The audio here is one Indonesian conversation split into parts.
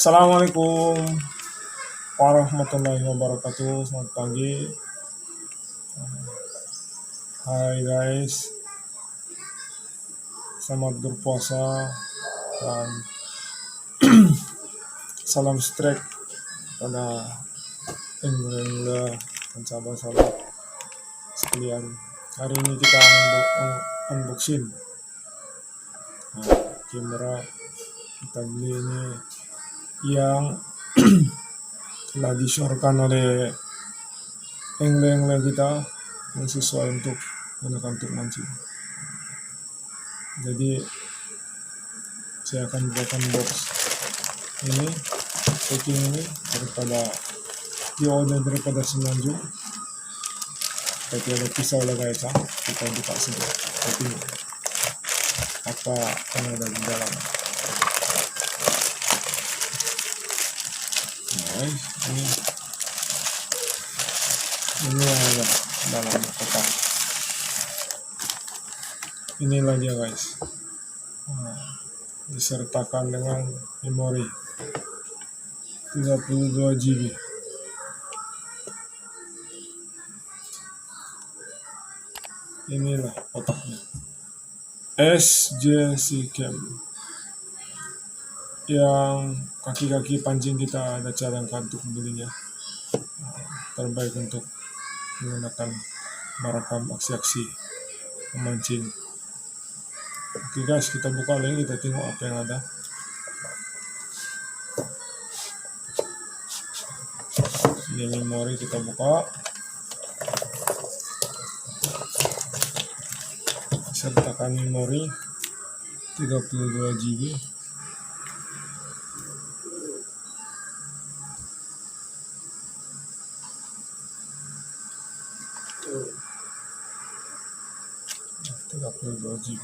Assalamualaikum warahmatullahi wabarakatuh. Selamat pagi. Hai guys, selamat berpuasa dan salam strek pada engle dan sahabat-sahabat sekalian. Hari ini kita unboxing kamera kita beli ini yang telah disyorkan oleh engle kita yang sesuai untuk gunakan untuk mancing. Jadi saya akan buatkan box ini, packing ini daripada semenanjung. Tapi ada pisau lah guys, kita buka saja packing apa yang ada di dalam. Nah, ini ada dalam kotak. Inilah dia guys, disertakan dengan memori 32 GB. Inilah kotaknya, Sjcam, yang kaki-kaki pancing kita ada cadangkan untuk belinya. Terbaik untuk menggunakan merekam aksi-aksi memancing. Oke guys, kita buka lagi, kita tengok apa yang ada. Ini memori, kita buka. Sertakan memori 32 GB. GB.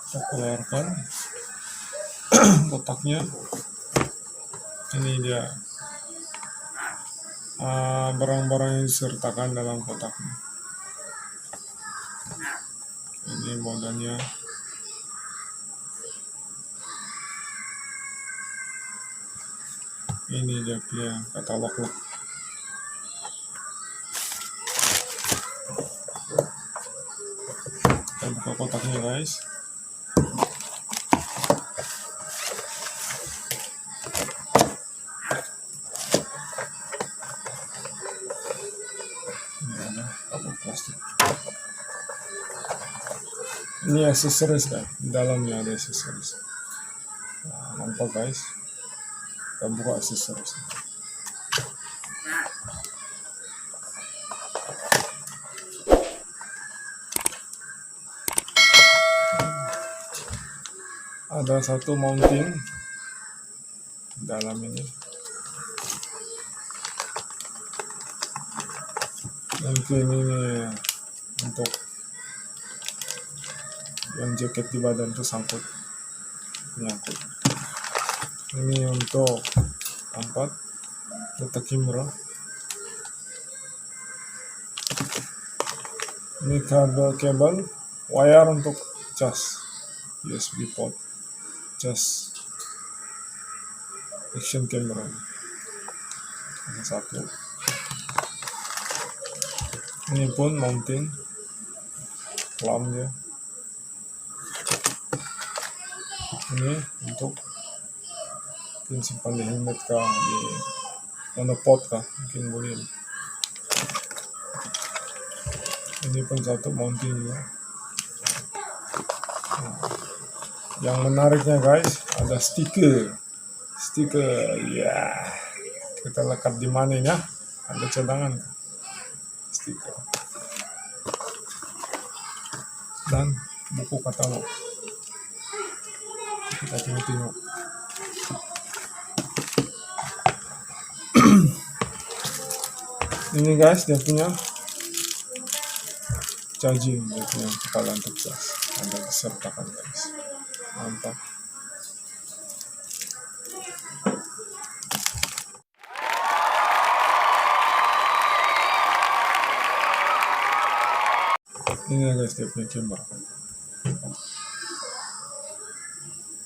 Kita keluarkan kotaknya. Ini dia barang-barang yang disertakan dalam kotaknya. Ini modalnya. Ini dia punya katalog lah. Kita buka kotaknya guys. Ini ada kabel plastik. Ini aksesoris kan, di dalamnya ada aksesoris. Nampak guys. Kita buka aksesoris. Ada satu mounting dalam ini. Mungkin ini untuk yang jaket di badan itu sangkut, nyangkut. Ini untuk tempat letak kamera. Ini kabel wire untuk cas USB port, cas action camera. Ada satu. Ini pun mounting lamp dia. Ini untuk mungkin simpan di helmet kah, di monopod kah, mungkin boleh. Ini pun satu mounting juga. Yang menariknya guys, ada stiker ya. Kita lekat di mana ya, ada cadangan stiker dan buku katalog. Kita tengok. Ini guys, dia punya charging, dia punya kepala untuk cas, ada disertakan guys. Mantap. Ini guys dia punya camera.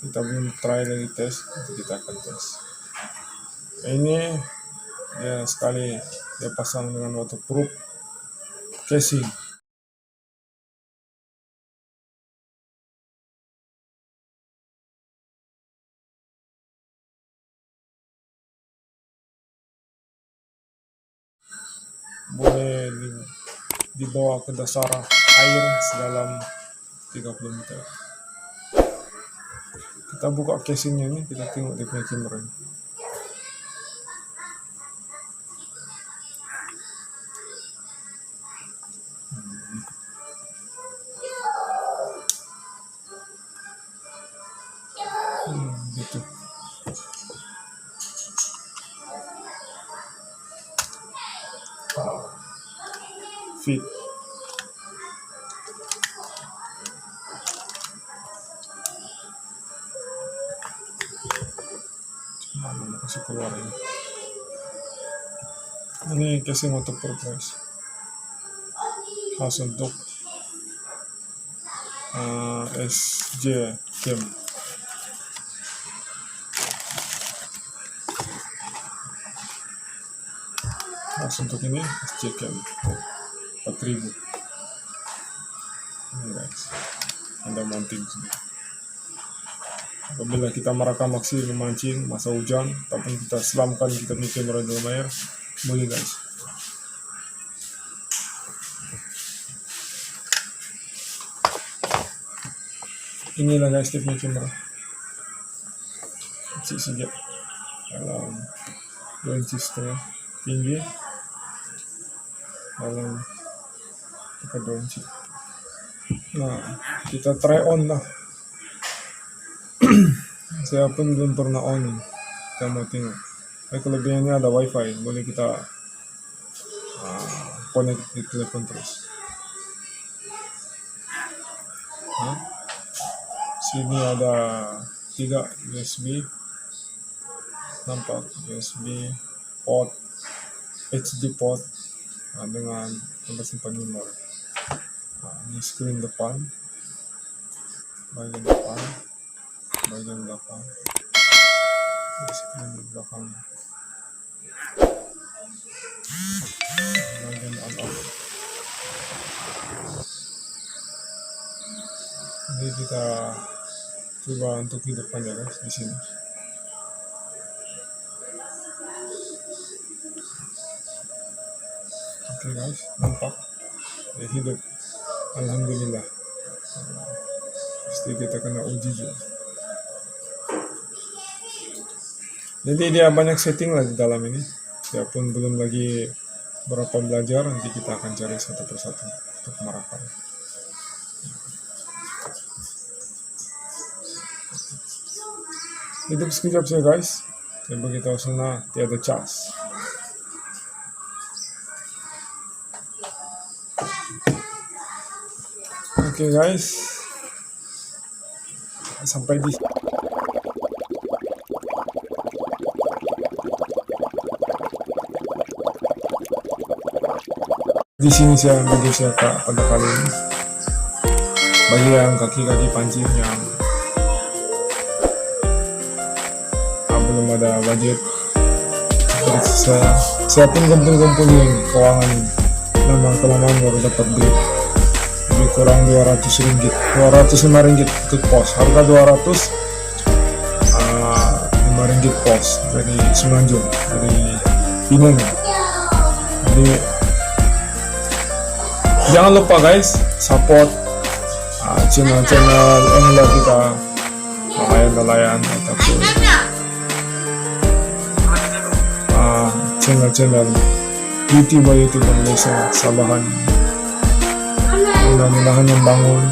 Kita belum try lagi tes, nanti kita akan tes. Ini ya sekali dia pasang dengan waterproof casing. Boleh dibawa ke dasar air sedalam 30 meter. Kita buka casingnya ini, kita tengok dia punya kamera ini. Gitu. Fit. Mana kasih keluar ini. Ini casing waterproof guys. Khas untuk Sjcam. Khas untuk ini Sjcam 4000. Ini guys, ada mounting sini. Apabila kita merekam aksi memancing masa hujan, tapi kita selamkan kita punya kamera dalam air, boleh guys. Inilah guys dia punya kamera. Kecil saja, dalam 2,5 inci tinggi, dalam 2 inci. Nah, kita try on lah. Saya pun belum pernah on. Kita mau tengok. Kelebihannya ada wifi, boleh kita connect di telepon terus. Sini ada 3 USB, nampak USB port, HD port dengan tempat simpan memori. Ini screen depan, bagian depan, bagian belakang, screen belakang, bagian on off. Jadi kita coba untuk hidupkannya guys di sini. Oke guys, nampak ya, hidup. Alhamdulillah. Pasti kita kena uji juga. Jadi dia banyak setting lah di dalam ini. Dia pun belum lagi berapa belajar, nanti kita akan cari satu persatu untuk merakam. Hidup sekejap saja guys. Dan begitu sana tiada cas. Oke guys, sampai di sini saya bagi saya pada kali ini. Bagi yang kaki-kaki pancing yang belum ada budget, saya pun kumpul-kumpulin keuangan ini. Lama-kelamaan baru dapat duit. Lebih kurang 200 ringgit, 205 ringgit untuk pos. Harga 205 ringgit pos dari Semenanjung, dari Pinang. Jadi jangan lupa guys, support channel-channel inilah kita, nelayan-nelayan ataupun channel-channel YouTuber Malaysia Sabahan. Mudah-mudahan membangun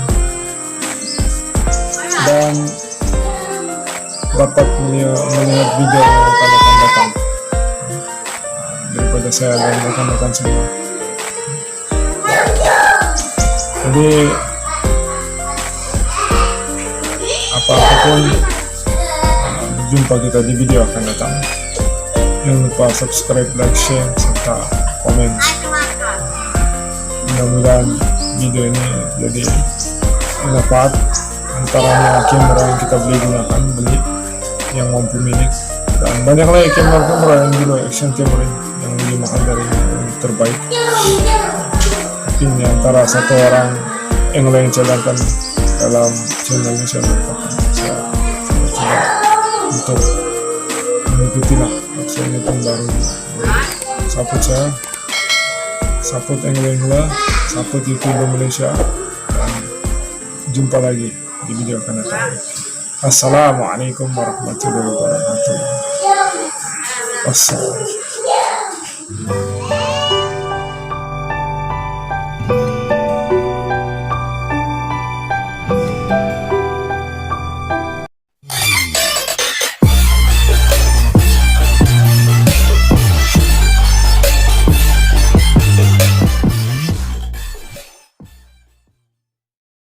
dan dapat melihat video yang akan datang daripada saya dan rekan-rekan semua. Jadi apapun, jumpa kita di video akan datang. Jangan lupa subscribe, like, share, serta komen. Mudah-mudahan video ini jadi manfaat, antaranya kamera yang kita beli yang mampu milik, dan banyak lagi kamera yang di luar action camera yang lebih mahal dari yang terbaik. Tapi ini antara satu orang yang lain cadangkan dalam channelnya saya coba untuk mengikuti lah aksinya pun baru. Support saya, support England, support YouTube Indonesia, dan jumpa lagi di video akan datang. Assalamualaikum warahmatullahi wabarakatuh. Wassalam.